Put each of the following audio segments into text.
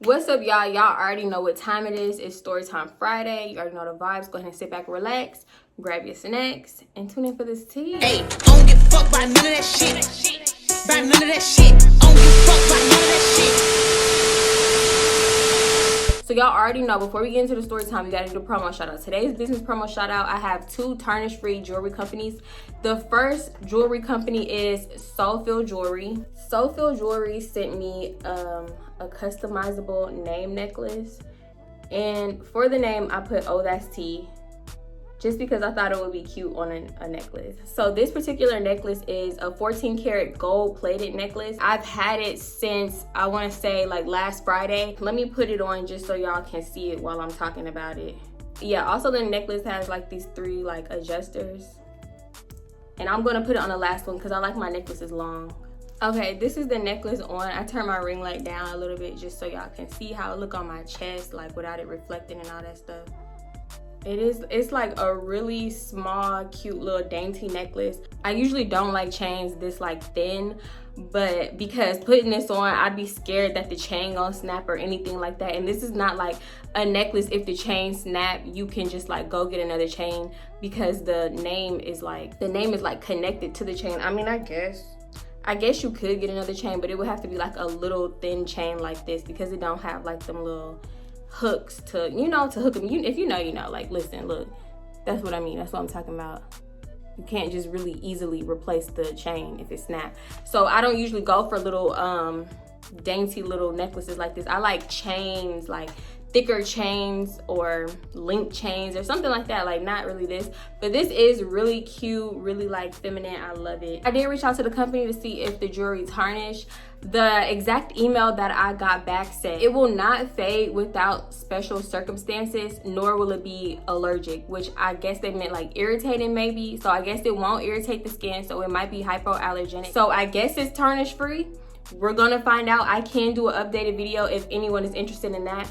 What's up, y'all? Y'all already know what time it is. It's story time Friday. You already know the vibes. Go ahead and sit back, relax, grab your snacks, and tune in for this tea. Hey, I don't get fucked by none of that shit. By none of that shit. I don't get fucked by none of that shit. So y'all already know, before we get into the story time, we gotta do a promo shout out. Today's business promo shout out, I have 2 tarnish-free jewelry companies. The first jewelry company is SouFeel Jewelry. SouFeel Jewelry sent me a customizable name necklace, and for the name I put ohthatstiyt, just because I thought it would be cute on a necklace. So this particular necklace is a 14 karat gold plated necklace. I've had it since, I want to say, like last Friday. Let me put it on just so y'all can see it while I'm talking about it. Yeah, also the necklace has like these 3 like adjusters, and I'm gonna put it on the last one because I like my necklaces long. Okay, this is the necklace on. I turned my ring light down a little bit just so y'all can see how it look on my chest, like without it reflecting and all that stuff. It's like a really small, cute little dainty necklace. I usually don't like chains this like thin, but because putting this on, I'd be scared that the chain gonna snap or anything like that. And this is not like a necklace, if the chain snap, you can just like go get another chain, because the name is like connected to the chain. I mean, I guess you could get another chain, but it would have to be like a little thin chain like this, because it don't have like them little hooks to, you know, to hook them. If you know, you know. Like, listen, look, that's what I mean. That's what I'm talking about. You can't just really easily replace the chain if it snaps. So I don't usually go for little dainty little necklaces like this. I like chains, like thicker chains or link chains or something like that, like not really this, but this is really cute, really like feminine. I love it. I did reach out to the company to see if the jewelry tarnished. The exact email that I got back said it will not fade without special circumstances, nor will it be allergic, which I guess they meant like irritating maybe. So I guess it won't irritate the skin, so it might be hypoallergenic. So I guess it's tarnish free. We're gonna find out. I can do an updated video if anyone is interested in that.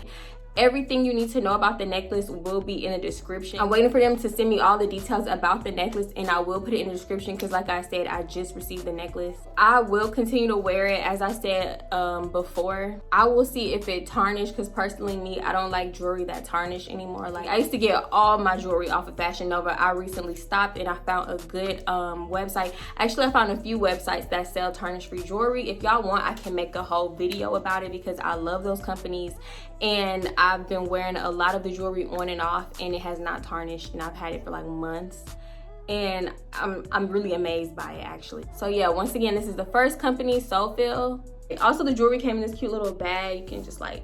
Everything you need to know about the necklace will be in the description. I'm waiting for them to send me all the details about the necklace, and I will put it in the description because, like I said, I just received the necklace. I will continue to wear it, as I said before. I will see if it tarnished, because personally, me, I don't like jewelry that tarnish anymore. Like, I used to get all my jewelry off of Fashion Nova. I recently stopped, and I found a good website. Actually, I found a few websites that sell tarnish-free jewelry. If y'all want, I can make a whole video about it, because I love those companies, and I've been wearing a lot of the jewelry on and off, and it has not tarnished, and I've had it for like months, and I'm really amazed by it, actually. So yeah, once again, this is the first company, SouFeel. Also, the jewelry came in this cute little bag. You can just like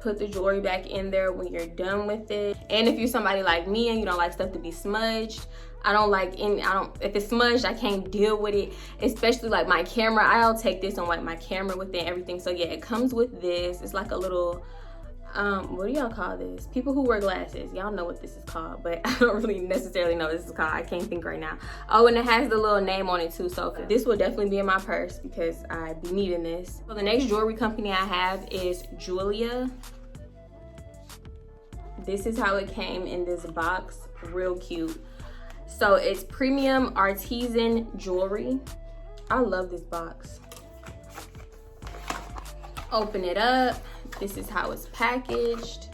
put the jewelry back in there when you're done with it. And if you're somebody like me and you don't like stuff to be smudged, if it's smudged, I can't deal with it, especially like my camera. I'll take this and wipe my camera with it and everything. So yeah, it comes with this. It's like a little, what do y'all call this? People who wear glasses, y'all know what this is called, but I don't really necessarily know what this is called. I can't think right now. Oh, and it has the little name on it too, so this will definitely be in my purse because I be needing this. So the next jewelry company I have is Jeulia. This is how it came in this box, real cute. So it's premium artisan jewelry. I love this box. Open it up. This is how it's packaged.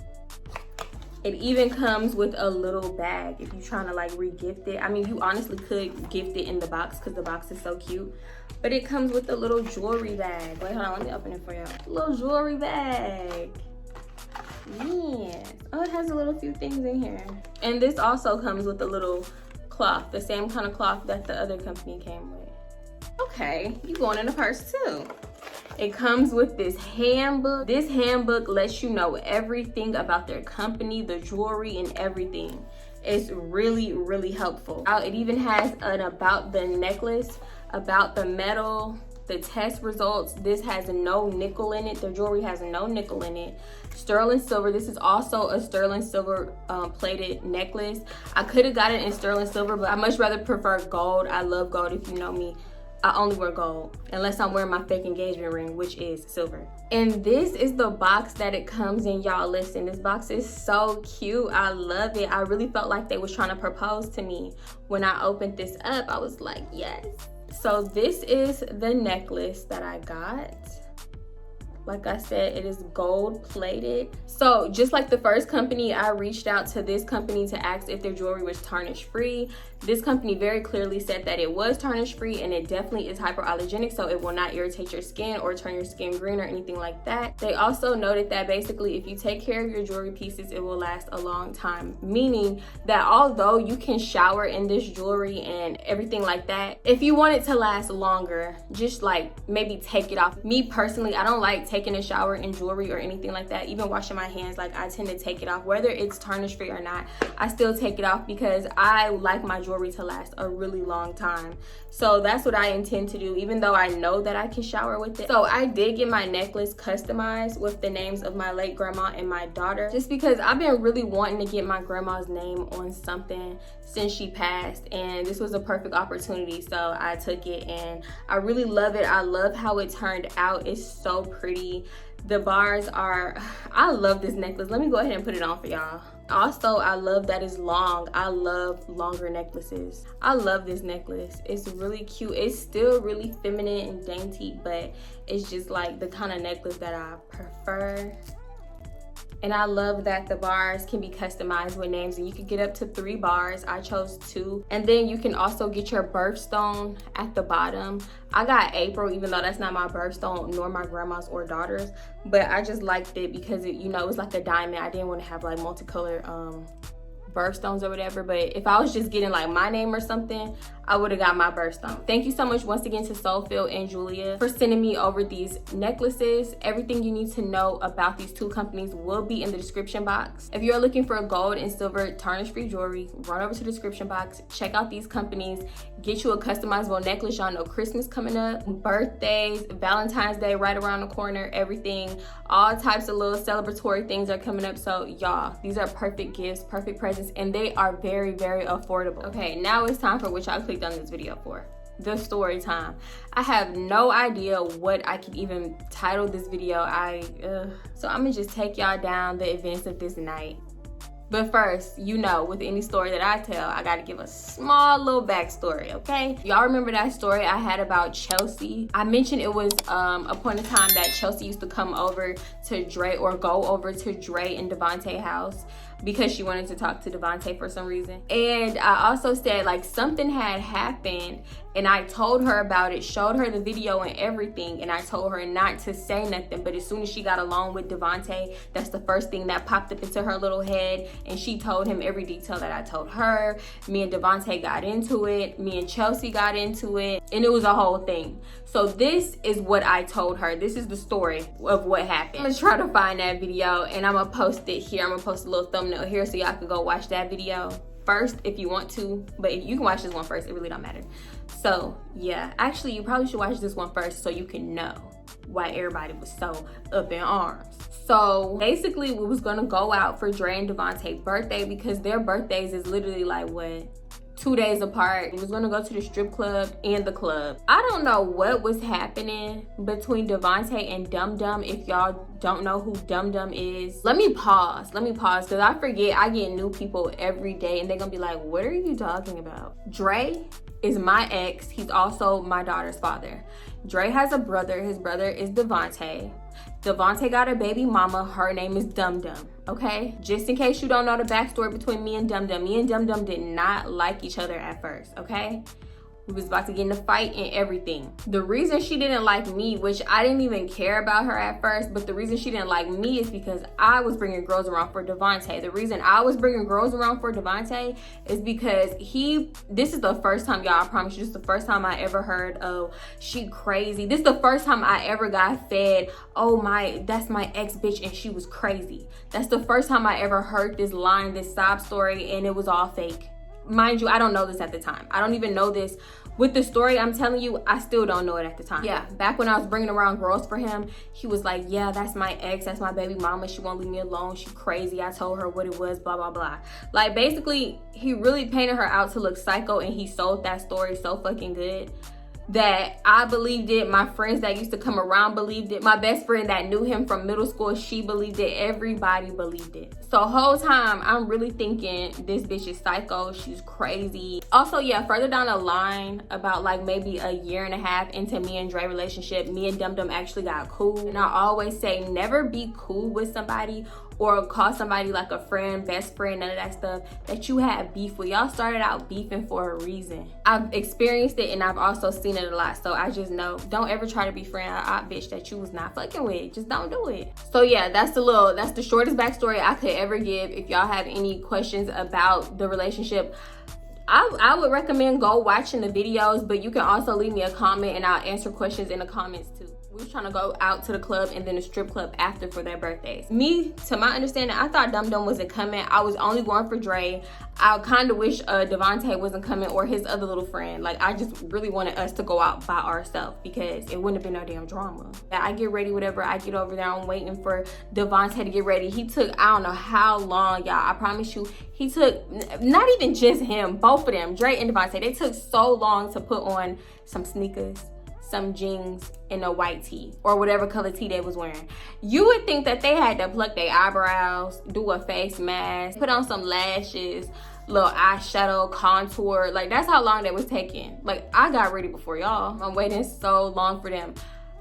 It even comes with a little bag if you're trying to like re-gift it. I mean, you honestly could gift it in the box because the box is so cute. But it comes with a little jewelry bag. Wait, hold on, let me open it for y'all. Little jewelry bag. Yes. Oh, it has a little few things in here. And this also comes with a little cloth, the same kind of cloth that the other company came with. Okay, you going in the purse too. It comes with this handbook. This handbook lets you know everything about their company, the jewelry, and everything. It's really, really helpful. It even has an about the necklace, about the metal, the test results. This has no nickel in it. The jewelry has no nickel in it. Sterling silver. This is also a sterling silver plated necklace. I could have got it in sterling silver, but I much rather prefer gold. I love gold. If you know me, I only wear gold unless I'm wearing my fake engagement ring, which is silver. And this is the box that it comes in, y'all. Listen, this box is so cute. I love it. I really felt like they was trying to propose to me when I opened this up. I was like, yes. So this is the necklace that I got. Like I said, it is gold plated. So just like the first company, I reached out to this company to ask if their jewelry was tarnish free. This company very clearly said that it was tarnish free, and it definitely is hypoallergenic, so it will not irritate your skin or turn your skin green or anything like that. They also noted that basically if you take care of your jewelry pieces, it will last a long time, meaning that although you can shower in this jewelry and everything like that, if you want it to last longer, just like maybe take it off. Me personally, I don't like taking a shower in jewelry or anything like that. Even washing my hands, like I tend to take it off. Whether it's tarnish free or not, I still take it off because I like my jewelry to last a really long time. So that's what I intend to do, even though I know that I can shower with it. So I did get my necklace customized with the names of my late grandma and my daughter, just because I've been really wanting to get my grandma's name on something since she passed, and this was a perfect opportunity, so I took it and I really love it. I love how it turned out. It's so pretty. The bars are, I love this necklace. Let me go ahead and put it on for y'all. Also, I love that it's long. I love longer necklaces. I love this necklace. It's really cute. It's still really feminine and dainty, but it's just like the kind of necklace that I prefer. And I love that the bars can be customized with names, and you can get up to 3 bars. I chose 2. And then you can also get your birthstone at the bottom. I got April, even though that's not my birthstone, nor my grandma's or daughter's, but I just liked it because it, you know, it was like a diamond. I didn't want to have like multicolored birthstones or whatever, but if I was just getting like my name or something, I would have got my birthstone. Thank you so much once again to SouFeel and Jeulia for sending me over these necklaces. Everything you need to know about these 2 companies will be in the description box. If you're looking for gold and silver tarnish free jewelry, run over to the description box, check out these companies, get you a customizable necklace. Y'all know Christmas coming up, birthdays, Valentine's Day right around the corner, everything, all types of little celebratory things are coming up. So y'all, these are perfect gifts, perfect presents, and they are very, very affordable. Okay, now it's time for what y'all clicked on this video for, the story time. I have no idea what I could even title this video. So I'm gonna just take y'all down the events of this night. But first, you know, with any story that I tell, I gotta give a small little backstory, okay? Y'all remember that story I had about Chelsea? I mentioned it was a point in time that Chelsea used to come over to Dre, or go over to Dre and Devontae's house, because she wanted to talk to Devontae for some reason. And I also said like something had happened, and I told her about it, showed her the video and everything, and I told her not to say nothing. But as soon as she got along with Devontae, that's the first thing that popped up into her little head, and she told him every detail that I told her. Me and Devontae got into it, me and Chelsea got into it, and it was a whole thing. So this is what I told her. This is the story of what happened. I'm gonna try to find that video, and I'm gonna post it here. I'm gonna post a little thumbnail here so y'all can go watch that video first if you want to, but you can watch this one first, it really don't matter. So yeah, actually you probably should watch this one first so you can know why everybody was so up in arms. So basically we was gonna go out for Dre and Devontae's birthday, because their birthdays is literally like what, 2 days apart. We was gonna go to the strip club and the club. I don't know what was happening between Devontae and Dum Dum. If y'all don't know who Dum Dum is, let me pause, because I forget. I get new people every day and they're gonna be like, what are you talking about? Dre is my ex. He's also my daughter's father. Dre has a brother. His brother is Devontae. Devontae got a baby mama. Her name is Dum Dum, okay? Just in case you don't know the backstory between me and Dum Dum did not like each other at first, okay? We was about to get in a fight and everything. The reason she didn't like me, which I didn't even care about her at first, but the reason she didn't like me is because I was bringing girls around for Devontae. The reason I was bringing girls around for Devontae is because this is the first time, y'all, I promise you, this is the first time I ever heard of she crazy. This is the first time I ever got fed, oh my, that's my ex bitch and she was crazy. That's the first time I ever heard this line, this sob story, and it was all fake. Mind you, I don't know this at the time. I don't even know this. With the story I'm telling you, I still don't know it at the time. Yeah, back when I was bringing around girls for him, he was like, yeah, that's my ex, that's my baby mama, she won't leave me alone, she crazy, I told her what it was, blah, blah, blah. Like, basically, he really painted her out to look psycho, and he sold that story so fucking good. that I believed it. My friends that used to come around believed it. My best friend that knew him from middle school, she believed it. Everybody believed it. So whole time I'm really thinking this bitch is psycho, she's crazy. Also, yeah, further down the line, about like maybe a year and a half into me and Dre relationship, me and Dum Dum actually got cool. And I always say never be cool with somebody or call somebody like a friend, best friend, none of that stuff that you had beef with. Y'all started out beefing for a reason. I've experienced it and I've also seen it a lot. So I just know, don't ever try to be friend with a bitch that you was not fucking with. Just don't do it. So yeah, that's the shortest backstory I could ever give. If y'all have any questions about the relationship, I would recommend go watching the videos, but you can also leave me a comment and I'll answer questions in the comments too. We was trying to go out to the club and then the strip club after for their birthdays. Me, to my understanding, I thought Dum Dum wasn't coming. I was only going for Dre. I kind of wish Devontae wasn't coming or his other little friend. Like, I just really wanted us to go out by ourselves because it wouldn't have been no damn drama. I get ready, whatever. I get over there. I'm waiting for Devontae to get ready. He took, I don't know how long, y'all. I promise you, he took, not even just him, both of them, Dre and Devontae, they took so long to put on some sneakers, some jeans, and a white tee or whatever color tee they was wearing. You would think that they had to pluck their eyebrows, do a face mask, put on some lashes, little eyeshadow, contour. Like, that's how long that was taking. Like, I got ready before y'all. I'm waiting so long for them.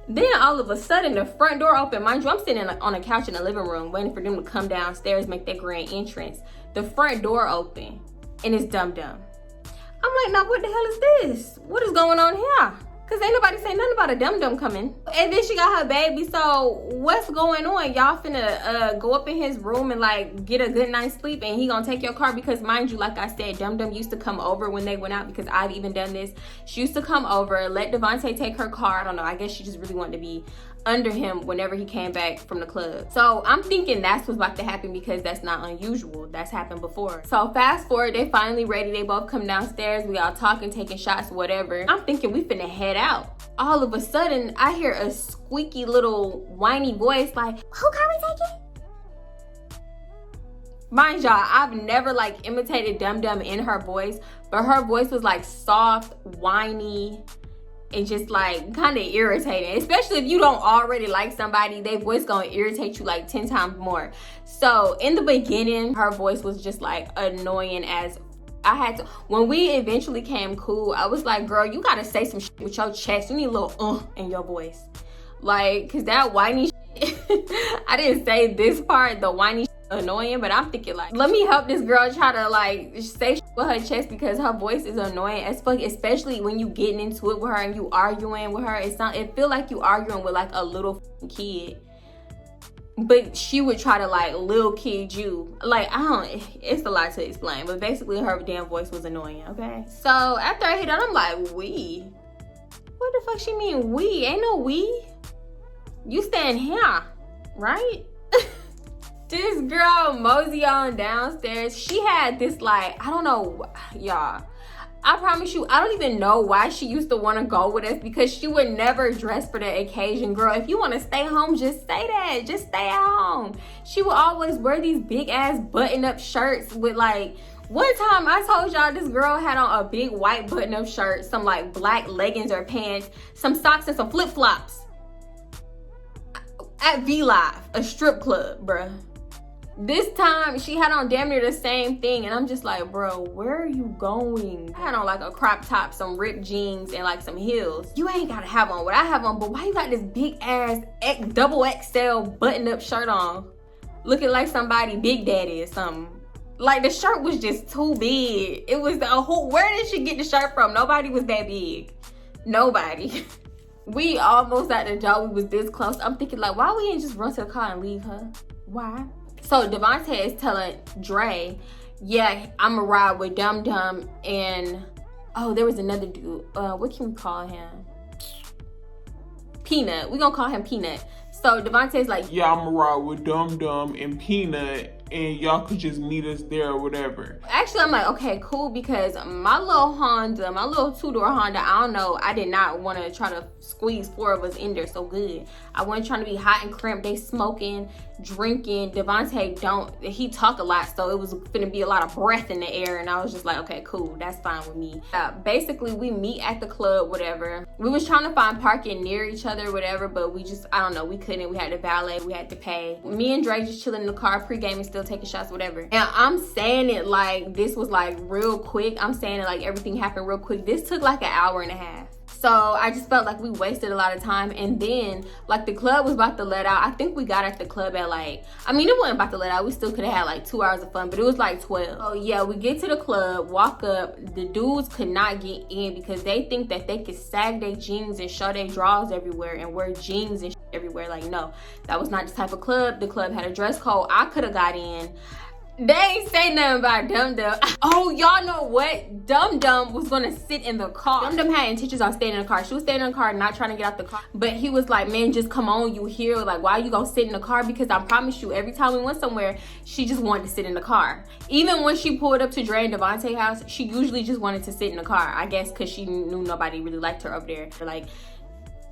Then all of a sudden the front door opened. Mind you, I'm sitting on a couch in the living room waiting for them to come downstairs, make their grand entrance. The front door open and it's Dum Dum. I'm like, now what the hell is this? What is going on here? Cause ain't nobody say nothing about a Dum Dum coming. And then she got her baby, so what's going on? Y'all finna go up in his room and like get a good night's sleep and he gonna take your car? Because mind you, like I said, Dum Dum used to come over when they went out, because I've even done this. She used to come over, let Devontae take her car. I don't know, I guess she just really wanted to be under him whenever he came back from the club. So I'm thinking that's what's about to happen because that's not unusual. That's happened before. So fast forward, they finally ready. They both come downstairs. We all talking, taking shots, whatever. I'm thinking we finna head out. All of a sudden, I hear a squeaky little whiny voice like, who car we taking? Mind y'all, I've never like imitated Dum Dum in her voice, but her voice was like soft, whiny, and just like kind of irritating, especially if you don't already like somebody. Their voice gonna irritate you like 10 times more. So in the beginning, her voice was just like annoying as I had to. When we eventually came cool, I was like, girl, you gotta say some shit with your chest. You need a little in your voice, like, cause that whiny shit, I didn't say this part, the whiny shit annoying, but I'm thinking like, let me help this girl try to like say shit with her chest, because her voice is annoying as fuck, especially when you getting into it with her and you arguing with her. It feel like you arguing with like a little kid, but she would try to like little kid you. Like, it's a lot to explain, but basically her damn voice was annoying, okay? So after I hit on, I'm like, we? What the fuck she mean we? Ain't no we. You stand here, right? This girl mosey on downstairs. She had this like, I don't know, y'all. I promise you, I don't even know why she used to want to go with us, because she would never dress for the occasion. Girl, if you want to stay home, just say that. Just stay at home. She would always wear these big ass button up shirts with like, one time I told y'all this girl had on a big white button up shirt, some like black leggings or pants, some socks and some flip flops at V-Live, a strip club, bruh. This time she had on damn near the same thing, and I'm just like, bro, where are you going? I had on like a crop top, some ripped jeans, and like some heels. You ain't gotta have on what I have on, but why you got this big ass double XL button up shirt on, looking like somebody Big Daddy or something? Like, the shirt was just too big. It was a whole, where did she get the shirt from? Nobody was that big. Nobody. We almost at the door. We was this close. I'm thinking like, why we ain't just run to the car and leave her? Why? So Devontae is telling Dre, yeah, I'ma ride with Dum Dum, and oh, there was another dude. What can we call him? Peanut. We gonna call him Peanut. So Devontae's like, yeah, I'ma ride with Dum Dum and Peanut, and y'all could just meet us there or whatever. Actually, I'm like, okay, cool, because my little Honda, my little two-door Honda, I don't know, I did not want to try to squeeze 4 of us in there so good. I wasn't trying to be hot and cramped. They smoking, drinking. Devontae he talk a lot, so it was gonna be a lot of breath in the air, and I was just like, okay, cool, that's fine with me. Basically, we meet at the club, whatever. We was trying to find parking near each other, whatever, but we just, I don't know, we couldn't. We had to valet, we had to pay. Me and Dre just chilling in the car, pre-gaming, still taking shots, whatever. And I'm saying it like this was like real quick. I'm saying it like everything happened real quick. This took like an hour and a half. So I just felt like we wasted a lot of time. And then like the club was about to let out. I think we got at the club at like, I mean, it wasn't about to let out. We still could have had like 2 hours of fun, but it was like 12. So yeah, we get to the club, walk up. The dudes could not get in because they think that they could sag their jeans and show their drawers everywhere and wear jeans and everywhere. Like, no, that was not the type of club. The club had a dress code. I could have got in. They ain't say nothing about Dum Dum. Oh, y'all know what? Dum Dum was gonna sit in the car. Dum Dum had intentions on staying in the car. She was staying in the car, not trying to get out the car. But he was like, man, just come on, you here. Like, why you gonna sit in the car? Because I promise you, every time we went somewhere, she just wanted to sit in the car. Even when she pulled up to Dre and Devontae's house, she usually just wanted to sit in the car. I guess because she knew nobody really liked her over there. Like,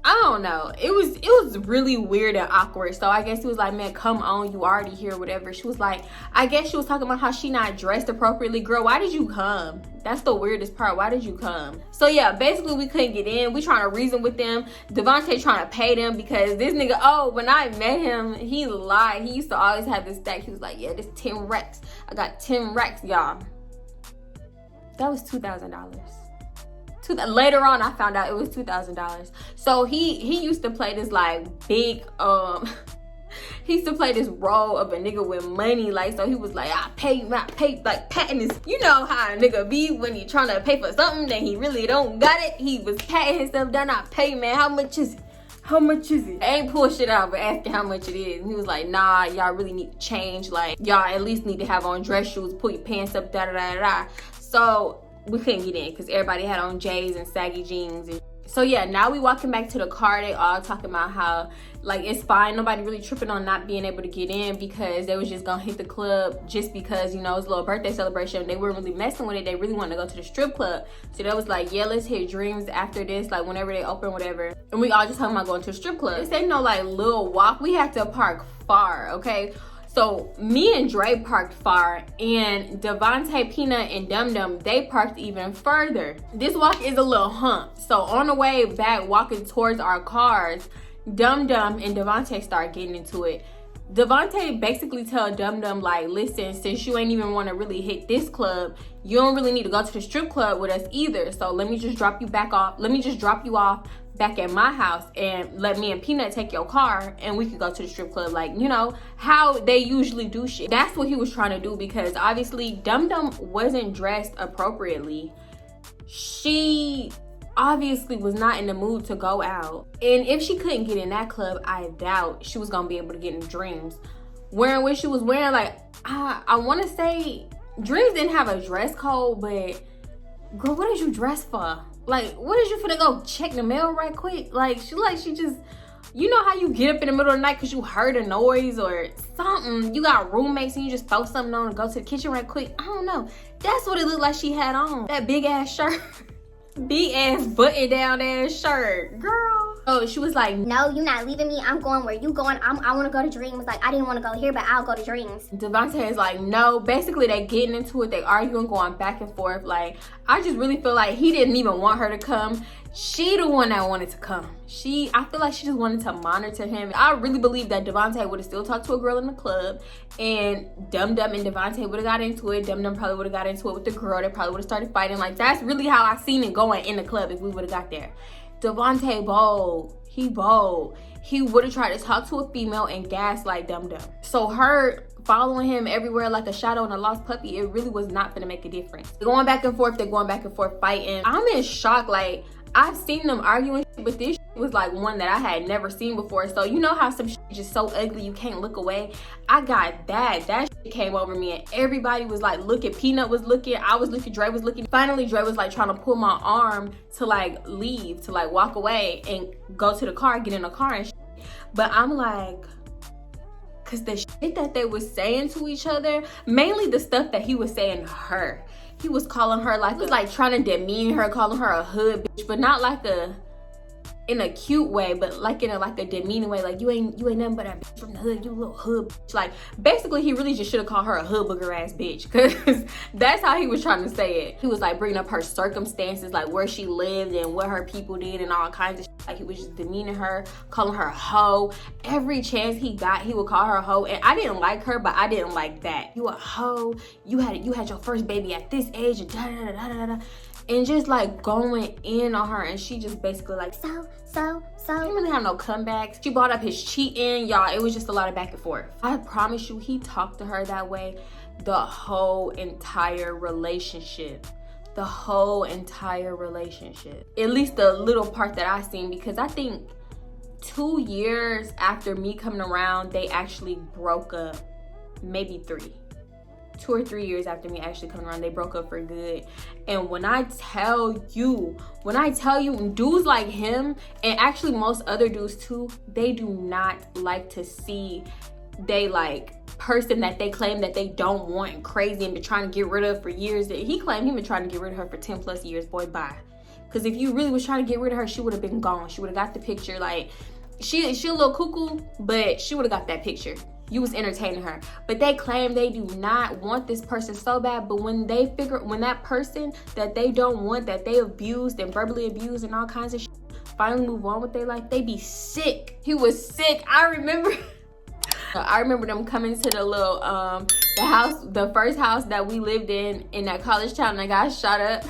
I don't know. It was really weird and awkward. So I guess he was like, man, come on, you already here, whatever. She was like, I guess she was talking about how she not dressed appropriately. Girl, why did you come? That's the weirdest part. Why did you come? So yeah, basically we couldn't get in. We trying to reason with them. Devontae trying to pay them because this nigga, oh, when I met him, he lied. He used to always have this stack. He was like, yeah, this 10 racks. I got 10 racks, y'all. That was $2,000. Later on I found out it was $2,000. So he used to play this like big he used to play this role of a nigga with money. Like, so he was like, I pay, like patting his, you know how a nigga be when he trying to pay for something that he really don't got it. He was patting himself down. I pay, man, how much is it? How much is it? I ain't pull shit out, but asking how much it is. And he was like, nah, y'all really need to change. Like, y'all at least need to have on dress shoes, pull your pants up, da da da da. So we couldn't get in because everybody had on J's and saggy jeans. And so yeah, now we walking back to the car. They all talking about how like it's fine, nobody really tripping on not being able to get in because they was just gonna hit the club just because, you know, it's a little birthday celebration. They weren't really messing with it. They really wanted to go to the strip club. So they was like, yeah, let's hit Dreams after this, like whenever they open, whatever. And we all just talking about going to the strip club. This ain't no like little walk. We had to park far, okay? So me and Dre parked far, and Devontae, Peanut, and Dum Dum, they parked even further. This walk is a little hump. So on the way back, walking towards our cars, Dum Dum and Devontae start getting into it. Devontae basically tell Dum Dum like, listen, since you ain't even want to really hit this club, you don't really need to go to the strip club with us either. So let me just drop you back off. Let me just drop you off back at my house and let me and Peanut take your car and we could go to the strip club, like, you know how they usually do shit. That's what he was trying to do because obviously Dum Dum wasn't dressed appropriately. She obviously was not in the mood to go out, and if she couldn't get in that club, I doubt she was gonna be able to get in Dreams wearing what she was wearing. Like, I want to say Dreams didn't have a dress code, but girl, what did you dress for? Like, what is you finna go check the mail right quick? Like she just, you know how you get up in the middle of the night because you heard a noise or something. You got roommates and you just throw something on and go to the kitchen right quick. I don't know. That's what it looked like she had on. That big ass shirt. Big ass button down ass shirt. Girl. Oh, she was like, no, you're not leaving me. I'm going where you going. I want to go to Dreams. Like, I didn't want to go here, but I'll go to Dreams. Devontae is like, no. Basically, they getting into it. They arguing, going back and forth. Like, I just really feel like he didn't even want her to come. She the one that wanted to come. I feel like she just wanted to monitor him. I really believe that Devontae would have still talked to a girl in the club, and Dum Dum and Devontae would have got into it. Dum Dum probably would have got into it with the girl. They probably would have started fighting. Like, that's really how I seen it going in the club if we would have got there. Devontae bold. He bold. He would have tried to talk to a female and gaslight Dum Dum. So her following him everywhere like a shadow and a lost puppy, it really was not gonna make a difference. They're going back and forth. They're going back and forth fighting. I'm in shock. Like, I've seen them arguing, but this was like one that I had never seen before. So you know how some shit is just so ugly you can't look away? I got that shit came over me, and everybody was like looking. Peanut was looking, I was looking, Dre was looking. Finally Dre was like trying to pull my arm to like leave, to like walk away and go to the car, get in the car and shit. But I'm like, Cause the shit that they was saying to each other, mainly the stuff that he was saying to her. He was calling her like, he was like trying to demean her, calling her a hood bitch, but not like in a cute way, but like in a demeaning way, like you ain't nothing but a bitch from the hood, you little hood bitch. Like basically he really just should have called her a hood booger ass bitch, because that's how he was trying to say it. He was like bringing up her circumstances, like where she lived and what her people did and all kinds of shit. Like he was just demeaning her, calling her a hoe. Every chance he got, he would call her a hoe. And I didn't like her, but I didn't like that. You a hoe, you had your first baby at this age, and da da da da da. And just like going in on her, and she just basically like, so. He didn't really have no comebacks. She brought up his cheating, y'all. It was just a lot of back and forth. I promise you, he talked to her that way the whole entire relationship. The whole entire relationship. At least the little part that I seen, because I think 2 years after me coming around, they actually broke up. Maybe 3. 2 or 3 years after me actually coming around, they broke up for good. And when I tell you, dudes like him, and actually most other dudes too, they do not like to see they like person that they claim that they don't want and crazy and been trying to get rid of for years. He claimed he been trying to get rid of her for 10 plus years. Boy, bye. Because if you really was trying to get rid of her, she would have been gone. She would have got the picture. Like she a little cuckoo, but she would have got that picture. You was entertaining her. But they claim they do not want this person so bad, but when that person that they don't want, that they abused and verbally abused and all kinds of shit, finally move on with their life, they be sick. He was sick. I remember them coming to the little the first house that we lived in that college town that got shot up.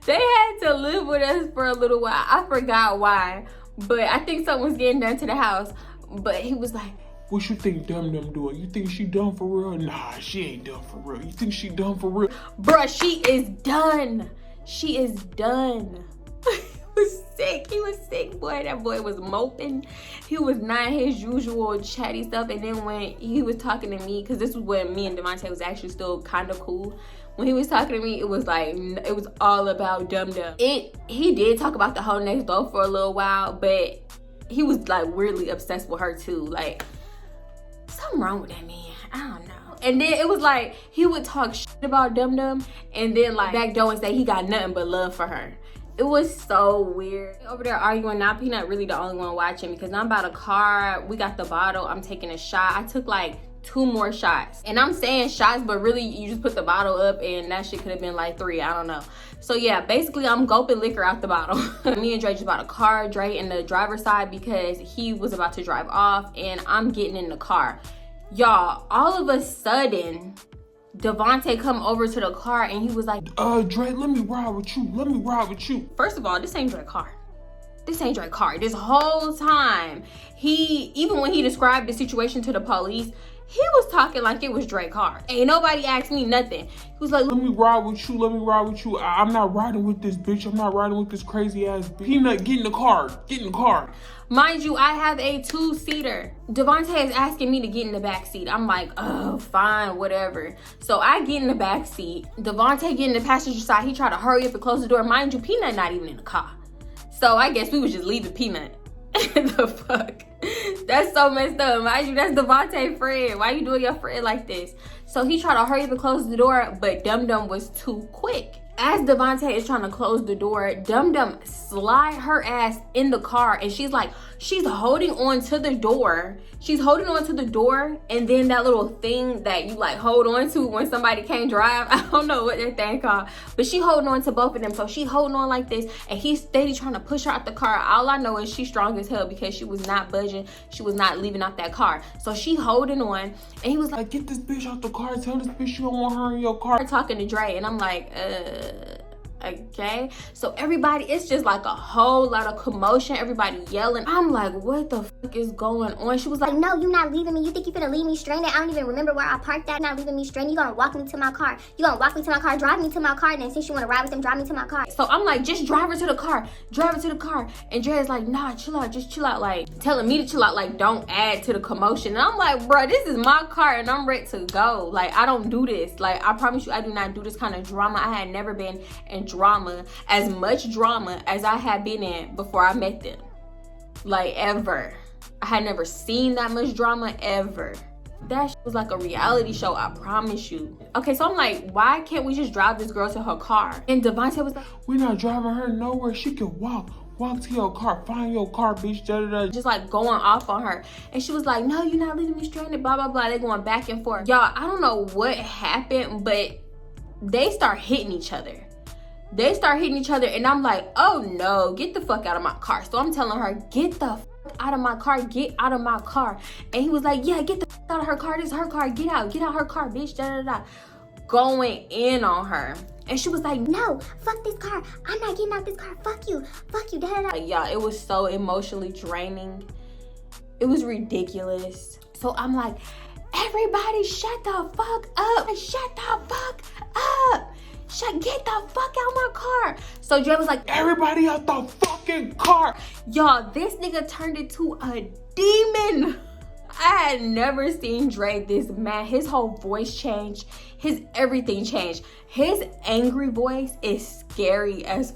They had to live with us for a little while. I forgot why, but I think something was getting done to the house. But he was like, what you think Dum Dum doing? You think she done for real? Nah, she ain't done for real. You think she done for real? Bruh, she is done. She is done. He was sick. He was sick, boy. That boy was moping. He was not his usual chatty stuff. And then when he was talking to me, because this was when me and Devontae was actually still kind of cool. When he was talking to me, it was like, it was all about Dum Dum. He did talk about the whole next door for a little while, but he was like weirdly obsessed with her too. Like something wrong with that man. I don't know. And then it was like he would talk shit about Dum Dum and then like back door and say he got nothing but love for her. It was so weird. Over there arguing now. Peanut really the only one watching because I'm about a car. We got the bottle. I'm taking a shot. I took like 2 more shots. And I'm saying shots, but really you just put the bottle up and that shit could have been like 3. I don't know. So yeah, basically I'm gulping liquor out the bottle. Me and Dre just bought a car. Dre in the driver's side because he was about to drive off and I'm getting in the car. Y'all, all of a sudden, Devontae come over to the car and he was like, Dre, let me ride with you. First of all, this ain't Dre's car. This ain't Dre's car. This whole time, even when he described the situation to the police, he was talking like it was Dre's car. Ain't nobody asked me nothing. He was like, let me ride with you. I'm not riding with this bitch. I'm not riding with this crazy ass bitch. Peanut, get in the car. Mind you, I have a 2-seater. Devontae is asking me to get in the back seat. I'm like, oh, fine, whatever. So I get in the back seat. Devontae get in the passenger side. He tried to hurry up and close the door. Mind you, Peanut not even in the car. So I guess we was just leaving Peanut. The fuck? That's so messed up. Mind you, that's Devontae's friend. Why you doing your friend like this? So he tried to hurry up and close the door, but Dum Dum was too quick. As Devontae is trying to close the door, Dum Dum slide her ass in the car and she's holding on to the door. She's holding on to the door and then that little thing that you like hold on to when somebody can't drive. I don't know what that thing called, but she holding on to both of them. So she holding on like this and he's steady trying to push her out the car. All I know is she's strong as hell because she was not budging. She was not leaving out that car. So she holding on and he was like, get this bitch out the car. Tell this bitch you don't want her in your car. Talking to Dre and I'm like, okay. So everybody, it's just like a whole lot of commotion, everybody yelling. I'm like, what the fuck is going on? She was like, no, you not leaving me. You think you finna leave me stranded? I don't even remember where I parked at. You're not leaving me stranded. You gonna walk me to my car. You gonna walk me to my car, drive me to my car, and then since you wanna ride with them, drive me to my car. So I'm like, just drive her to the car. And Dre's like, nah, chill out, just chill out. Like telling me to chill out, like don't add to the commotion. And I'm like, bro, this is my car and I'm ready to go. Like I don't do this. Like I promise you, I do not do this kind of drama. I had never been in drama, as much drama as I had been in before I met them. Like ever. I had never seen that much drama ever. That shit was like a reality show, I promise you. Okay, so I'm like, why can't we just drive this girl to her car? And Devontae was like, we're not driving her nowhere. She can walk. Walk to your car. Find your car, bitch. Da, da, da. just like going off on her. And she was like, no, you're not leaving me stranded, blah, blah, blah. They going back and forth. Y'all, I don't know what happened, but they start hitting each other. They start hitting each other, and I'm like, oh no, get the fuck out of my car. So I'm telling her, get the fuck out of my car, get out of my car. And he was like, yeah, get the fuck out of her car, this is her car, get out her car, bitch, da da da. Going in on her. And she was like, no, fuck this car. I'm not getting out this car. Fuck you, da da da. Like, y'all, it was so emotionally draining. It was ridiculous. So I'm like, everybody shut the fuck up. Shut the fuck up. Get the fuck out my car. So Dre was like, everybody out the fucking car. Y'all, this nigga turned into a demon. I had never seen Dre this mad. His whole voice changed. His everything changed. His angry voice is scary as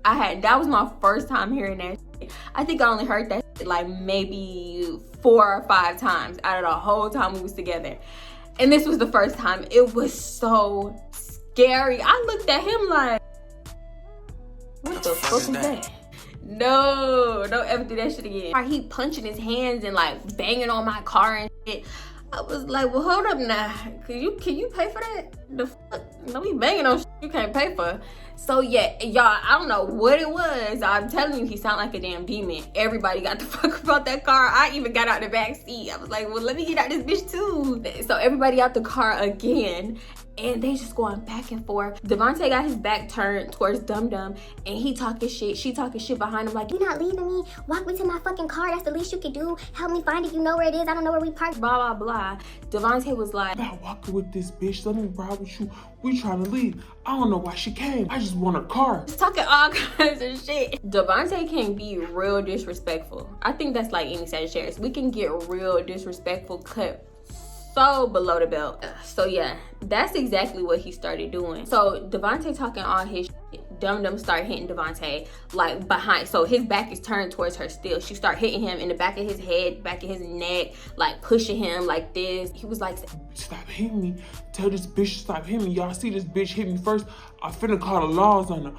that was my first time hearing that shit. I think I only heard that shit like maybe 4 or 5 times out of the whole time we was together. And this was the first time. It was so scary. I looked at him like, what the fuck is that? No, don't ever do that shit again. He punching his hands and like banging on my car and shit. I was like, well, hold up now. Can you pay for that? The fuck? Don't be banging on shit you can't pay for. So yeah, y'all, I don't know what it was. I'm telling you, he sounded like a damn demon. Everybody got the fuck about that car. I even got out the back seat. I was like, well, let me get out this bitch too. So everybody out the car again. And they just going back and forth. Devontae got his back turned towards Dum Dum, and he talking shit. She talking shit behind him like, you not leaving me? Walk me to my fucking car. That's the least you can do. Help me find it. You know where it is. I don't know where we parked. Blah, blah, blah. Devontae was like, I'm not walking with this bitch. Let me ride with you. We trying to leave. I don't know why she came. I just want her car. Just talking all kinds of shit. Devontae can be real disrespectful. I think that's like any Sagittarius. We can get real disrespectful, cut so below the belt. So yeah, that's exactly what he started doing. So Devontae talking all his shit. Dum Dum started hitting Devontae like behind, so his back is turned towards her still. She started hitting him in the back of his head, back of his neck, like pushing him like this. He was like, stop hitting me. Tell this bitch to stop hitting me. Y'all see this bitch hit me first. I'm finna call the laws on her.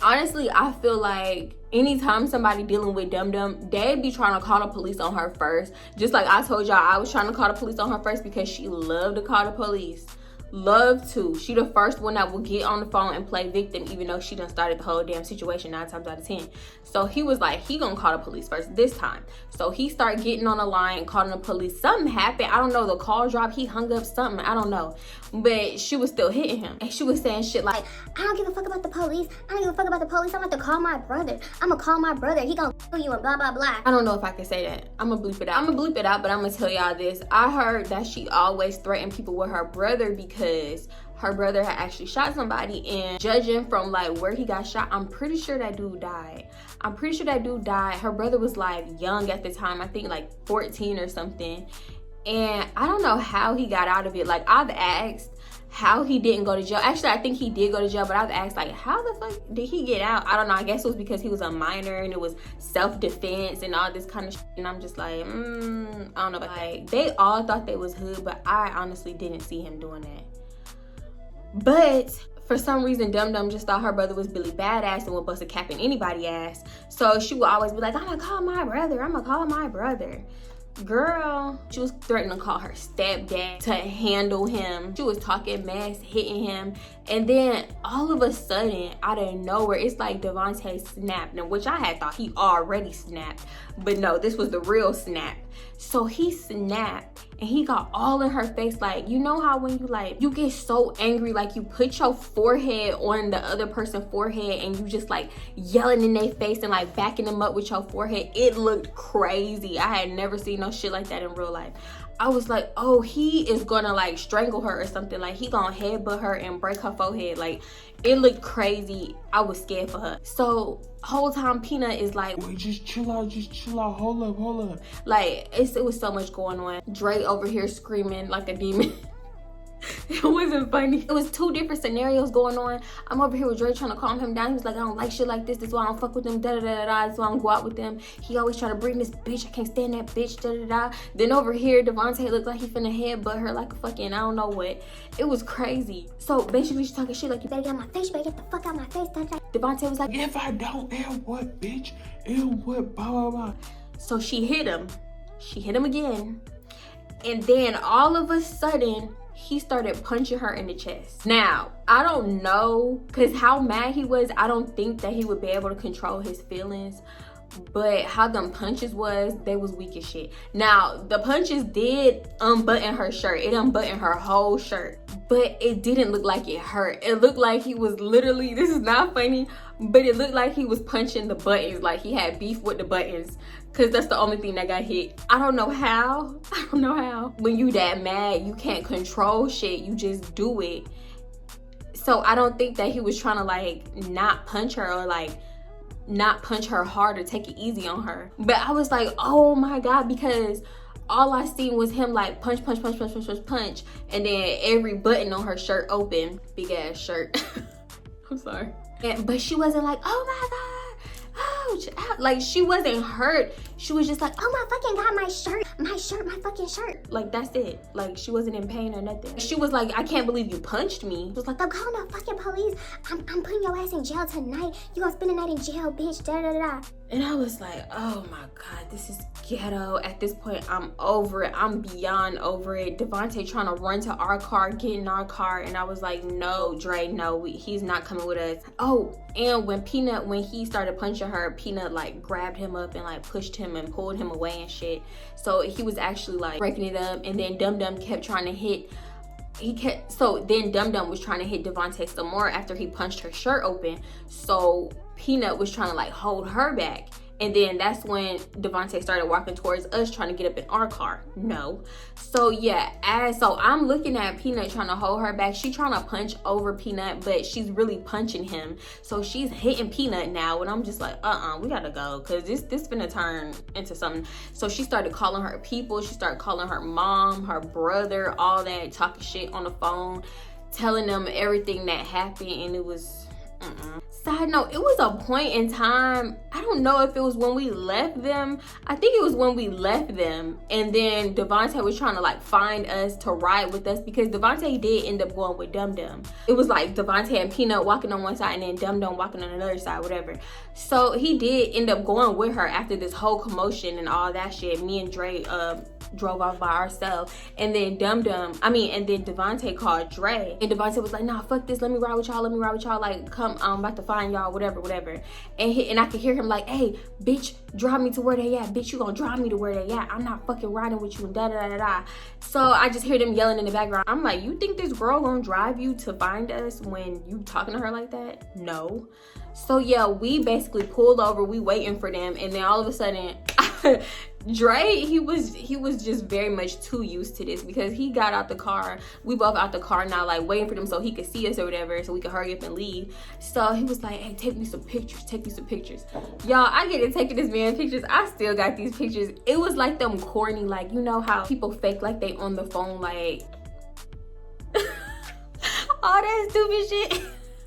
Honestly, I feel like anytime somebody dealing with Dum Dum, they be trying to call the police on her first. Just like I told y'all, I was trying to call the police on her first because she loved to call the police. Love to. She the first one that will get on the phone and play victim, even though she done started the whole damn situation 9 times out of 10. So he was like, he gonna call the police first this time. So he started getting on the line, calling the police. Something happened. I don't know. The call dropped. He hung up something. I don't know. But she was still hitting him. And she was saying shit like, I don't give a fuck about the police. I don't give a fuck about the police. I'm about to call my brother. I'm gonna call my brother. He gonna kill you and blah, blah, blah. I don't know if I can say that. I'm gonna bleep it out. But I'm gonna tell y'all this. I heard that she always threatened people with her brother because her brother had actually shot somebody, and judging from like where he got shot, I'm pretty sure that dude died. Her brother was like young at the time, I think like 14 or something. And I don't know how he got out of it. Like, I've asked how he didn't go to jail. Actually, I think he did go to jail, but I've asked like, how the fuck did he get out? I don't know. I guess it was because he was a minor and it was self-defense and all this kind of shit. And I'm just like, I don't know. Like, they all thought they was hood, but I honestly didn't see him doing that. But for some reason, Dum Dum just thought her brother was Billy Badass and would bust a cap in anybody's ass. So she would always be like, I'm gonna call my brother. Girl, she was threatening to call her stepdad to handle him. She was talking mess, hitting him. And then all of a sudden, out of nowhere, it's like Devontae snapped. Now, which I had thought he already snapped. But no, this was the real snap. So he snapped and he got all in her face. Like, you know how when you get so angry, like you put your forehead on the other person's forehead and you just like yelling in their face and like backing them up with your forehead. It looked crazy. I had never seen no shit like that in real life. I was like, oh, he is gonna like strangle her or something. Like, he gonna headbutt her and break her forehead. Like, it looked crazy. I was scared for her. So whole time Peanut is like, wait, just chill out, hold up. Like, it was so much going on. Dre over here screaming like a demon. It wasn't funny. It was two different scenarios going on. I'm over here with Dre trying to calm him down. He was like, I don't like shit like this. That's why I don't fuck with them. Da da da da. That's why I don't go out with them. He always try to bring this bitch. I can't stand that bitch. Da da da. Then over here, Devontae looked like he finna headbutt her like a fucking I don't know what. It was crazy. So basically, she's talking shit like, you better get out my face. You better get the fuck out my face. Da da. Devontae was like, if I don't, and what, bitch? And what, blah, blah, blah. So she hit him. She hit him again. And then all of a sudden, he started punching her in the chest. Now, I don't know, because how mad he was, I don't think that he would be able to control his feelings. But how them punches was, they was weak as shit. Now, the punches did unbutton her shirt. It unbuttoned her whole shirt. But it didn't look like it hurt. It looked like he was literally, this is not funny, but it looked like he was punching the buttons. Like he had beef with the buttons. Because that's the only thing that got hit. I don't know how. I don't know how. When you that mad, you can't control shit. You just do it. So I don't think that he was trying to like not punch her or like not punch her hard or take it easy on her. But I was like, oh my God, because all I seen was him like punch, punch, punch, punch, punch, punch, punch. And then every button on her shirt open. Big ass shirt. I'm sorry. But she wasn't like, oh my God. Ouch, like she wasn't hurt. She was just like, oh my fucking God, my shirt, my fucking shirt. Like that's it. Like she wasn't in pain or nothing. She was like, I can't believe you punched me. She was like, I'm calling the fucking police. I'm putting your ass in jail tonight. You gonna spend the night in jail, bitch. Da da da. And I was like, oh my God, this is ghetto. At this point, I'm over it. I'm beyond over it. Devontae trying to run to our car, get in our car, and I was like, no, Dre, no, he's not coming with us. Oh, and when he started punching her, Peanut like grabbed him up and like pushed him and pulled him away and shit. So he was actually like breaking it up, and then Dum Dum kept trying to hit. So then Dum Dum was trying to hit Devontae some more after he punched her shirt open. So Peanut was trying to like hold her back. And then that's when Devontae started walking towards us trying to get up in our car. No. So yeah, so I'm looking at Peanut trying to hold her back. She's trying to punch over Peanut, but she's really punching him. So she's hitting Peanut now, and I'm just like, we gotta go, cause this finna turn into something. So she started calling her people. She started calling her mom, her brother, all that, talking shit on the phone, telling them everything that happened, and it was Side note, it was a point in time, I don't know if it was when we left them. I think it was when we left them, and then Devontae was trying to like find us to ride with us, because Devontae did end up going with Dum Dum. It was like Devontae and Peanut walking on one side and then Dum Dum walking on another side, whatever. So he did end up going with her after this whole commotion and all that shit. Me and Dre drove off by ourselves, and then Devontae called Dre, and Devontae was like, nah, fuck this, let me ride with y'all, like, come, I'm about to find y'all, whatever. And I could hear him like, hey, bitch, drive me to where they at, bitch, you gonna drive me to where they at, I'm not fucking riding with you, and da da da da. So I just hear them yelling in the background. I'm like, you think this girl gonna drive you to find us when you talking to her like that? No. So yeah, we basically pulled over, we waiting for them, and then all of a sudden Dre, he was just very much too used to this, because he got out the car, we both out the car now, like waiting for them so he could see us or whatever, so we could hurry up and leave. So he was like, hey, take me some pictures. Y'all, I get to taking this man pictures. I still got these pictures. It was like them corny, like, you know how people fake like they on the phone, like all that stupid shit.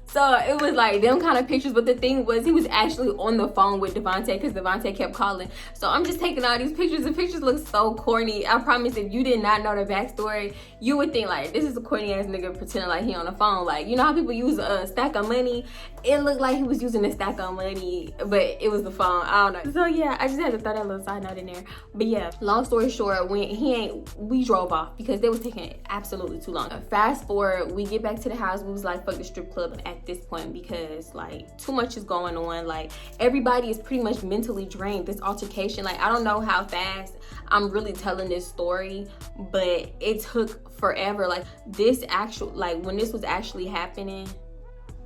So it was like them kind of pictures, but the thing was, he was actually on the phone with Devontae, because Devontae kept calling. So I'm just taking all these pictures. The pictures look so corny. I promise, if you did not know the backstory, you would think like, this is a corny ass nigga pretending like he on the phone. Like, you know how people use a stack of money? It looked like he was using a stack of money, but it was the phone. I don't know. So yeah, I just had to throw that little side note in there. But yeah, long story short, we drove off because they was taking absolutely too long. Fast forward, we get back to the house. We was like, fuck the strip club at this point, because like too much is going on. Like everybody is pretty much mentally drained. This altercation, like I don't know how fast I'm really telling this story, but it took forever. Like this actual, like when this was actually happening,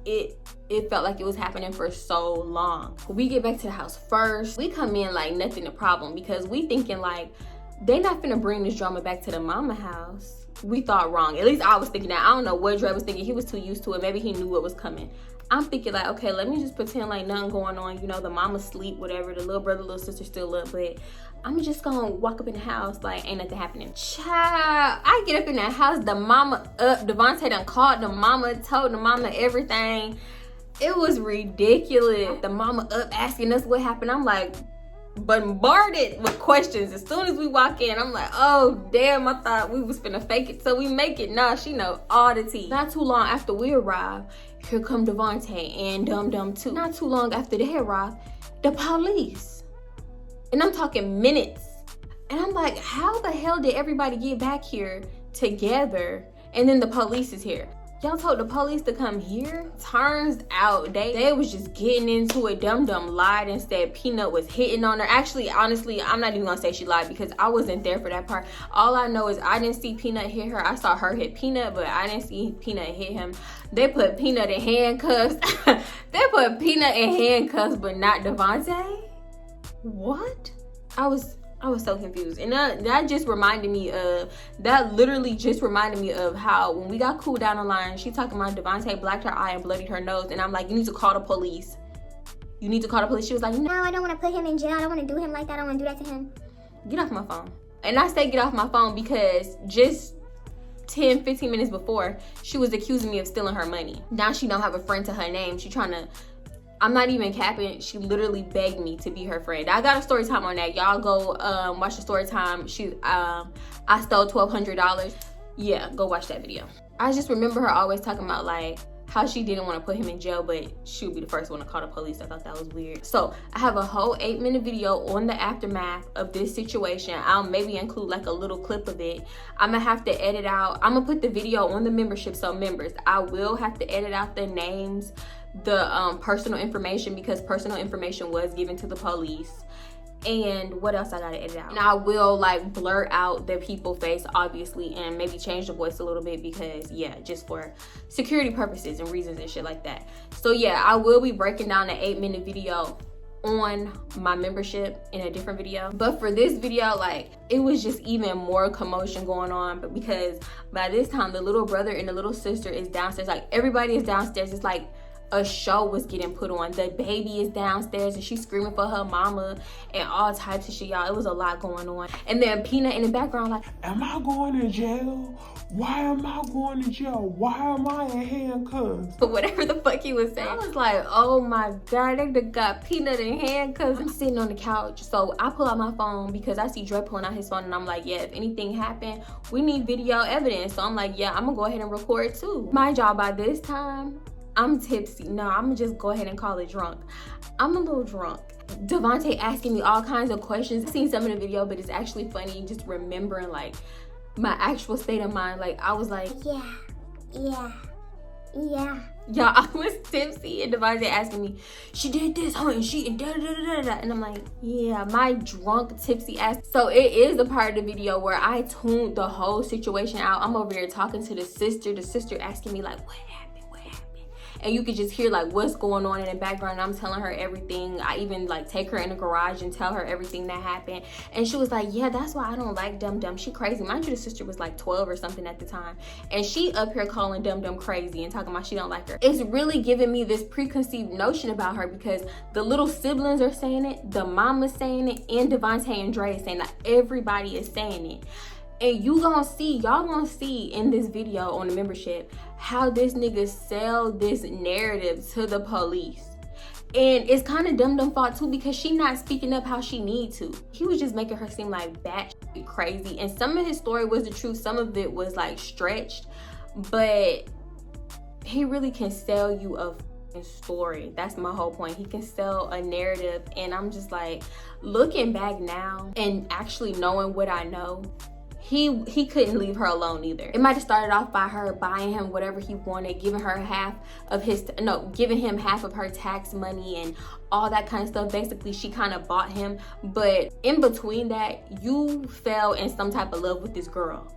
it felt like it was happening for so long. We get back to the house first. We come in like nothing a problem, because we thinking like they not finna bring this drama back to the mama house. we thought wrong. At least I was thinking that. I don't know what Dre was thinking. He was too used to it. Maybe he knew what was coming. I'm thinking like, okay, let me just pretend like nothing going on. You know, the mama sleep, whatever. The little brother, little sister still up, but I'm just gonna walk up in the house like ain't nothing happening. Child, I get up in that house, the mama up. Devontae done called the mama, told the mama everything. It was ridiculous. The mama up asking us what happened. I'm like bombarded with questions. As soon as we walk in, I'm like, oh damn, I thought we was finna fake it so we make it. Nah, she know all the tea. Not too long after we arrive, here come Devontae and Dum Dum too. Not too long after they arrive, the police. And I'm talking minutes. And I'm like, how the hell did everybody get back here together and then the police is here? Y'all told the police to come here? Turns out they was just getting into it. Dum Dum lied and said Peanut was hitting on her. Actually, honestly, I'm not even gonna say she lied because I wasn't there for that part. All I know is I didn't see Peanut hit her. I saw her hit Peanut, but I didn't see Peanut hit him. They put Peanut in handcuffs. They put Peanut in handcuffs, but not Devontae? What? I was so confused. And that just reminded me of, that literally just reminded me of how when we got cooled down the line, she talking about Devontae blacked her eye and bloodied her nose. And I'm like, you need to call the police. You need to call the police. She was like, No, I don't want to put him in jail. I don't want to do him like that. I don't want to do that to him. Get off my phone. And I say get off my phone because just 10, 15 minutes before, she was accusing me of stealing her money. Now she don't have a friend to her name. She trying to, I'm not even capping. She literally begged me to be her friend. I got a story time on that. Y'all go watch the story time. I stole $1,200. Yeah, go watch that video. I just remember her always talking about like how she didn't want to put him in jail, but she would be the first one to call the police. I thought that was weird. So I have a whole 8-minute video on the aftermath of this situation. I'll maybe include like a little clip of it. I'm gonna have to edit out. I'm gonna put the video on the membership. So members, I will have to edit out the names, the personal information, because personal information was given to the police. And what else I gotta edit out? And I will like blur out the people face, obviously, and maybe change the voice a little bit because yeah, just for security purposes and reasons and shit like that. So yeah, I will be breaking down the 8-minute video on my membership in a different video. But for this video, like, it was just even more commotion going on. But because by this time the little brother and the little sister is downstairs, like everybody is downstairs. It's like a show was getting put on. The baby is downstairs and she's screaming for her mama and all types of shit, y'all. It was a lot going on. And then Peanut in the background like, am I going to jail? Why am I going to jail? Why am I in handcuffs? But whatever the fuck he was saying. I was like, oh my God, they done got Peanut in handcuffs. I'm sitting on the couch. So I pull out my phone because I see Dre pulling out his phone and I'm like, yeah, if anything happened, we need video evidence. So I'm like, yeah, I'm gonna go ahead and record too. My job by this time, I'm tipsy. No, I'm gonna just go ahead and call it drunk. I'm a little drunk. Devontae asking me all kinds of questions. I've seen some of the video, but it's actually funny just remembering like my actual state of mind. Like I was like, Yeah. Y'all, I was tipsy and Devontae asking me, she did this, huh? And she and da da da da. And I'm like, yeah, my drunk, tipsy ass. So it is the part of the video where I tuned the whole situation out. I'm over here talking to the sister. The sister asking me like, what happened? And you could just hear like what's going on in the background. I'm telling her everything. I even like take her in the garage and tell her everything that happened. And she was like, yeah, that's why I don't like Dum Dum. She crazy. Mind you, the sister was like 12 or something at the time. And she up here calling Dum Dum crazy and talking about she don't like her. It's really giving me this preconceived notion about her because the little siblings are saying it, the mama's saying it, and Devontae and Dre is saying that. Everybody is saying it. And y'all gonna see in this video on the membership how this nigga sell this narrative to the police. And it's kind of Dum Dum fault too because she not speaking up how she need to. He was just making her seem like batshit crazy. And some of his story was the truth, some of it was like stretched, but he really can sell you a story. That's my whole point. He can sell a narrative. And I'm just like, looking back now and actually knowing what I know, he couldn't leave her alone either. It might have started off by her buying him whatever he wanted, giving him half of her tax money and all that kind of stuff. Basically, she kind of bought him. But in between that, you fell in some type of love with this girl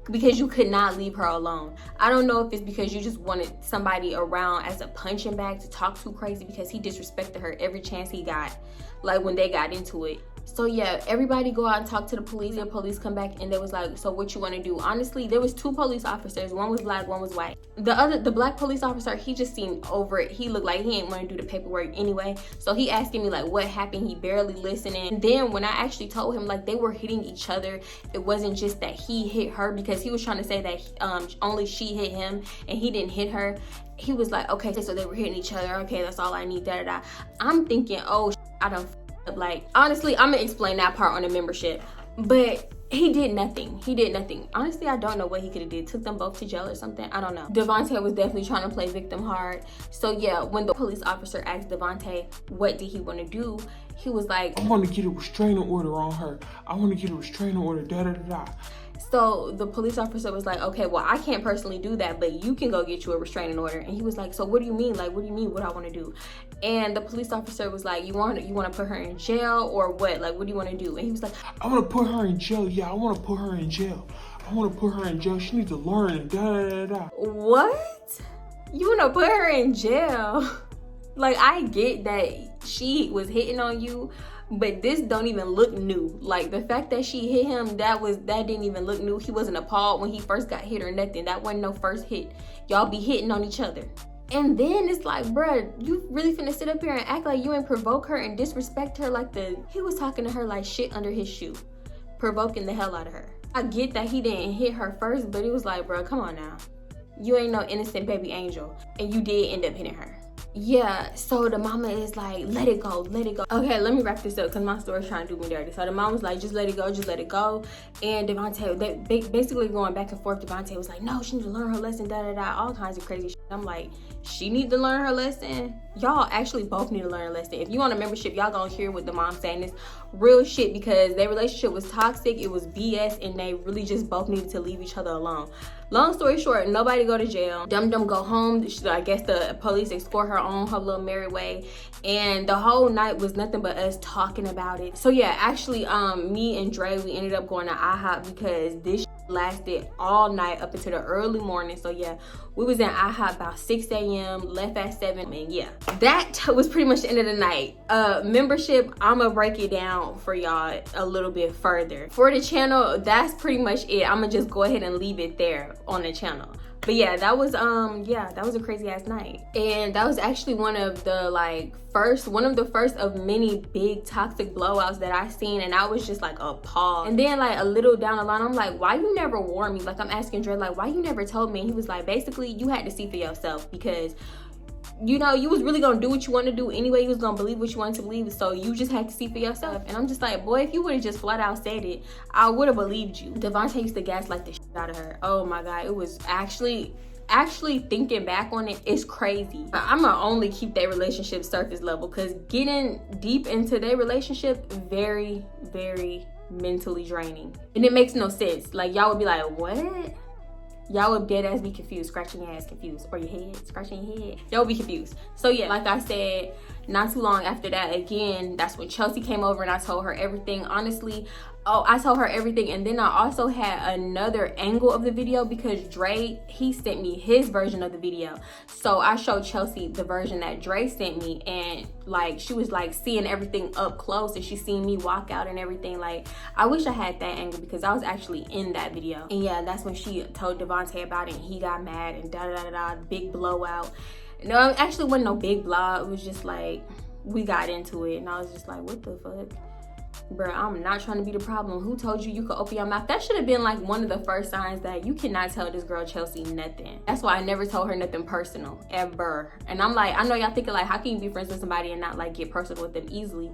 because you could not leave her alone. I don't know if it's because you just wanted somebody around as a punching bag to talk to crazy because he disrespected her every chance he got. Like when they got into it, So yeah, everybody go out and talk to the police. The police come back and they was like, so what you want to do? Honestly, there was 2 police officers. One was black, one was white. The black police officer, he just seemed over it. He looked like he ain't want to do the paperwork anyway. So he asking me like what happened. He barely listening. And then when I actually told him like they were hitting each other, it wasn't just that he hit her, because he was trying to say that only she hit him and he didn't hit her. He was like, okay, so they were hitting each other. Okay, that's all I need. Da da da. I'm thinking, oh, I done up. Like, honestly, I'm gonna explain that part on the membership, but he did nothing. He did nothing. Honestly, I don't know what he could have did. Took them both to jail or something. I don't know. Devontae was definitely trying to play victim hard. So yeah, when the police officer asked Devontae what did he want to do, he was like, I want to get a restraining order on her. I want to get a restraining order. Da da da da. So the police officer was like, okay, well, I can't personally do that, but you can go get you a restraining order. And he was like, so what do you mean? Like, what do you mean what I want to do? And the police officer was like, you want to put her in jail or what? Like, what do you want to do? And he was like, I want to put her in jail. Yeah, I want to put her in jail. I want to put her in jail. She needs to learn. Da da da. What? You want to put her in jail? Like, I get that she was hitting on you, but this don't even look new. Like, the fact that she hit him, that didn't even look new. He wasn't appalled when he first got hit or nothing. That wasn't no first hit. Y'all be hitting on each other. And then it's like, bruh, you really finna sit up here and act like you ain't provoke her and disrespect her like he was talking to her like shit under his shoe, provoking the hell out of her. I get that he didn't hit her first, but it was like, bruh, come on now. You ain't no innocent baby angel, and you did end up hitting her. Yeah, so the mama is like, let it go, let it go. Okay, let me wrap this up because my story's trying to do me dirty. So the mom was like, just let it go, just let it go. And Devontae, they basically going back and forth. Devontae was like, no, she needs to learn her lesson, da da da, all kinds of crazy shit. I'm like, she need to learn her lesson? Y'all actually both need to learn a lesson. If you want a membership, y'all gonna hear what the mom saying is real shit, because their relationship was toxic, it was BS, and they really just both needed to leave each other alone. Long story short, nobody go to jail. Dum Dum go home. I guess the police escort her on her little merry way, and the whole night was nothing but us talking about it. So yeah, actually, me and Dre, we ended up going to IHOP because this lasted all night up into the early morning. So yeah, we was in IHOP about 6 a.m. left at 7, and yeah, that was pretty much the end of the night. Membership, I'm gonna break it down for y'all a little bit further. For the channel, that's pretty much it. I'm gonna just go ahead and leave it there on the channel. But yeah, that was a crazy ass night. And that was actually one of the first of many big toxic blowouts that I seen, and I was just like appalled. And then like a little down the line, I'm like, why you never warned me? Like, I'm asking Dre, like, why you never told me? And he was like, basically you had to see for yourself, because you know, you was really gonna do what you want to do anyway. You was gonna believe what you wanted to believe, so you just had to see for yourself. And I'm just like, boy, if you would have just flat out said it, I would have believed you. Devontae used to gaslight the shit out of her. Oh my god, it was actually thinking back on it, it's crazy. I'ma only keep their relationship surface level, because getting deep into their relationship, very, very mentally draining. And it makes no sense. Like, y'all would be like, what? Y'all would dead ass be confused, scratching your ass confused, or your head, scratching your head. Y'all would be confused. So yeah, like I said, not too long after that, again, that's when Chelsea came over and I told her everything. Honestly, I told her everything, and then I also had another angle of the video because Dre, he sent me his version of the video. So I showed Chelsea the version that Dre sent me, and like she was like seeing everything up close, and she seen me walk out and everything. Like, I wish I had that angle because I was actually in that video. And yeah, that's when she told Devontae about it, and he got mad and da da da da, big blowout. No, it actually wasn't no big blowout. It was just like we got into it, and I was just like, what the fuck? Bro, I'm not trying to be the problem. Who told you you could open your mouth? That should have been like one of the first signs that you cannot tell this girl Chelsea nothing. That's why I never told her nothing personal, ever. And I'm like, I know y'all thinking like, how can you be friends with somebody and not like get personal with them easily?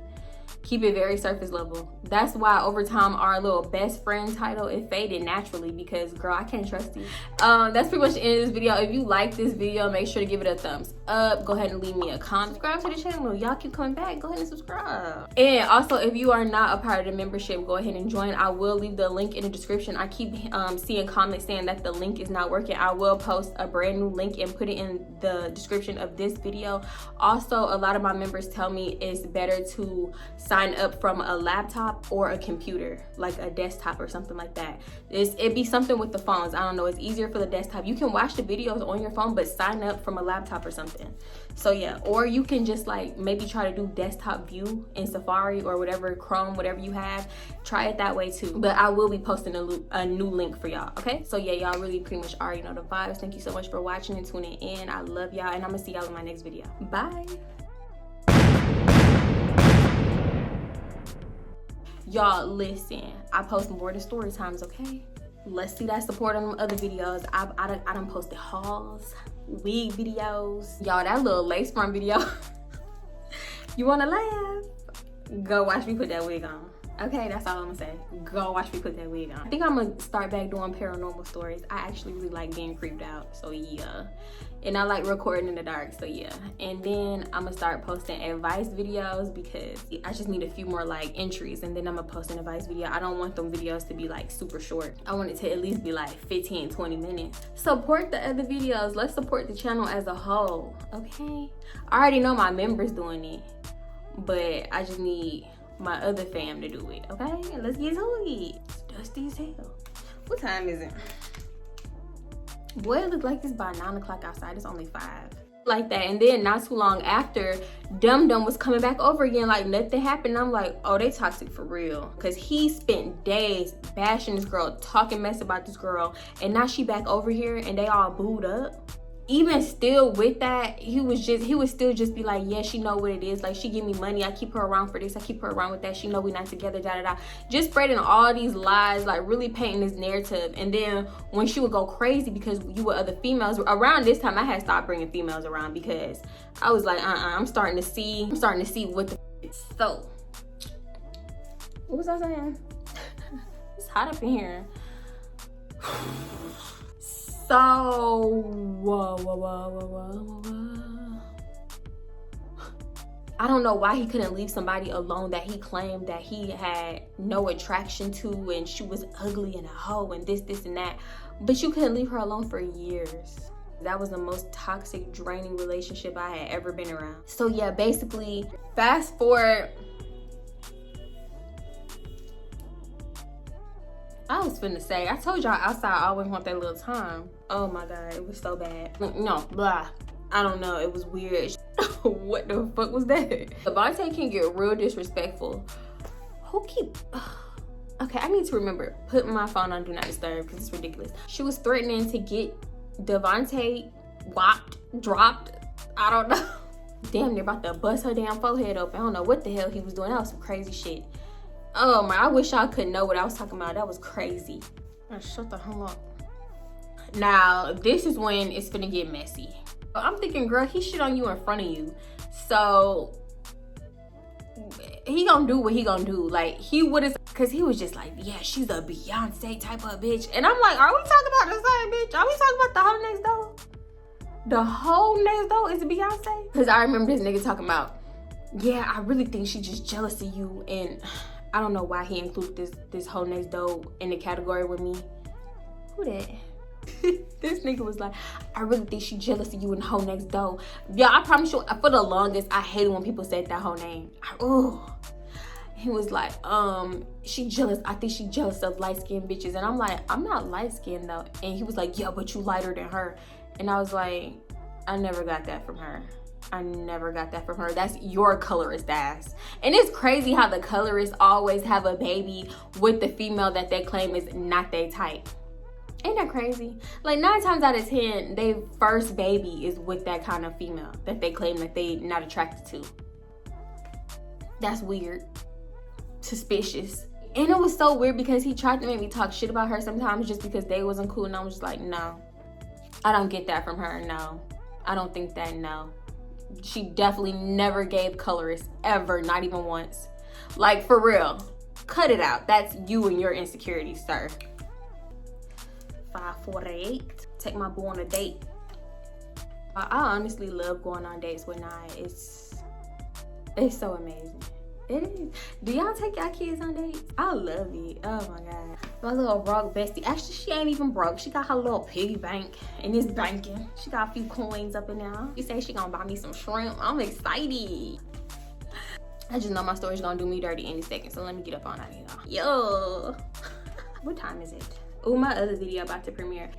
Keep it very surface level. That's why over time our little best friend title, it faded naturally, because girl, I can't trust you. That's pretty much the end of this video. If you like this video, make sure to give it a thumbs up. Go ahead and leave me a comment. Subscribe to the channel. Y'all keep coming back. Go ahead and subscribe. And also, if you are not a part of the membership, go ahead and join. I will leave the link in the description. I keep seeing comments saying that the link is not working. I will post a brand new link and put it in the description of this video. Also, a lot of my members tell me it's better to sign up from a laptop or a computer, like a desktop or something like that. It'd be something with the phones. I don't know, it's easier for the desktop. You can watch the videos on your phone, but sign up from a laptop or something. So yeah, or you can just like maybe try to do desktop view in Safari or whatever, Chrome, whatever you have. Try it that way too. But I will be posting a new link for y'all, okay? So yeah, y'all really pretty much already know the vibes. Thank you so much for watching and tuning in. I love y'all, and I'm gonna see y'all in my next video. Bye. Y'all listen, I post more than story times, okay? Let's see that support on them other videos. I done posted hauls, wig videos. Y'all, that little lace front video. You wanna laugh? Go watch me put that wig on. Okay, that's all I'm gonna say. Go watch me put that wig on. I think I'm gonna start back doing paranormal stories. I actually really like getting creeped out, so yeah. And I like recording in the dark, so yeah. And then I'm gonna start posting advice videos because I just need a few more like entries, and then I'm gonna post an advice video. I don't want them videos to be like super short. I want it to at least be like 15, 20 minutes. Support the other videos. Let's support the channel as a whole, okay? I already know my members doing it, but I just need my other fam to do it, okay? Let's get to it. It's dusty as hell. What time is it? Boy, it look like it's by 9 o'clock outside. It's only 5. Like that. And then not too long after, Dum Dum was coming back over again like nothing happened. I'm like, oh, they toxic for real. Because he spent days bashing this girl, talking mess about this girl, and now she back over here and they all booed up. Even still with that, he would still just be like, yeah, she know what it is. Like, she give me money. I keep her around for this. I keep her around with that. She know we not together, da da da. Just spreading all these lies, like really painting this narrative. And then when she would go crazy because you were other females, around this time I had stopped bringing females around because I was like, I'm starting to see what the so. What was I saying? It's hot up in here. So, I don't know why he couldn't leave somebody alone that he claimed that he had no attraction to, and she was ugly and a hoe and this and that. But you couldn't leave her alone for years. That was the most toxic, draining relationship I had ever been around. So yeah, basically, fast forward. I was finna say, I told y'all outside I always want that little time. Oh my God, it was so bad. No, blah. I don't know, it was weird. What the fuck was that? Devontae can get real disrespectful. Okay, I need to remember, put my phone on Do Not Disturb because it's ridiculous. She was threatening to get Devontae dropped. I don't know. Damn, they're about to bust her damn forehead open. I don't know what the hell he was doing. That was some crazy shit. Oh my, I wish y'all could know what I was talking about. That was crazy. Shut the hell up. Now, this is when it's gonna get messy. I'm thinking, girl, he shit on you in front of you. So, he gonna do what he gonna do. Like, he would've, cause he was just like, yeah, she's a Beyonce type of bitch. And I'm like, are we talking about the same bitch? Are we talking about the whole next door? The whole next door is Beyonce? Cause I remember this nigga talking about, yeah, I really think she's just jealous of you. And I don't know why he included this whole next door in the category with me. Who that? This nigga was like, I really think she jealous of you and whole next door. Yeah, I promise you, for the longest, I hated when people said that whole name. He was like, she jealous. I think she jealous of light-skinned bitches. And I'm like, I'm not light-skinned though. And he was like, yeah, but you lighter than her. And I was like, I never got that from her. I never got that from her. That's your colorist ass. And it's crazy how the colorists always have a baby with the female that they claim is not their type. Ain't that crazy? Like 9 times out of 10, their first baby is with that kind of female that they claim that they not attracted to. That's weird. Suspicious. And it was so weird because he tried to make me talk shit about her sometimes just because they wasn't cool. And I was just like, no. I don't get that from her, no. I don't think that, no. She definitely never gave colorists ever, not even once. Like, for real. Cut it out. That's you and your insecurities, sir. 5:48. Take my boo on a date. I honestly love going on dates with Nye. It's so amazing. It is. Do y'all take y'all kids on dates? I love it. Oh my God. My little broke bestie. Actually, she ain't even broke. She got her little piggy bank and it's banking. She got a few coins up in there. She say she gonna buy me some shrimp. I'm excited. I just know my story's gonna do me dirty any second, so let me get up on out of here. Yo, what time is it? Oh, my other video about to premiere.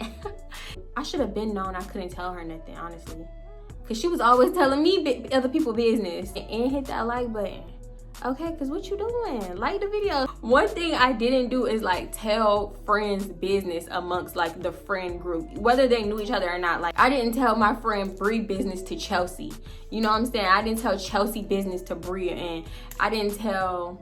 I should have been known I couldn't tell her nothing, honestly. Cause she was always telling me other people business. And hit that like button. Okay, cause what you doing? Like the video. One thing I didn't do is like tell friends business amongst like the friend group, whether they knew each other or not. Like I didn't tell my friend Bree business to Chelsea. You know what I'm saying? I didn't tell Chelsea business to Bria, and I didn't tell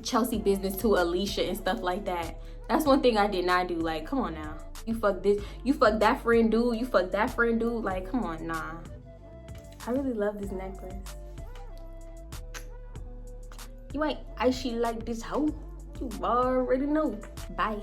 Chelsea business to Alicia and stuff like that. That's one thing I did not do. Like, come on now. You fuck this, you fuck that friend dude, you fuck that friend dude. Like, come on, nah. I really love this necklace. You ain't icy like this hoe. You already know. Bye.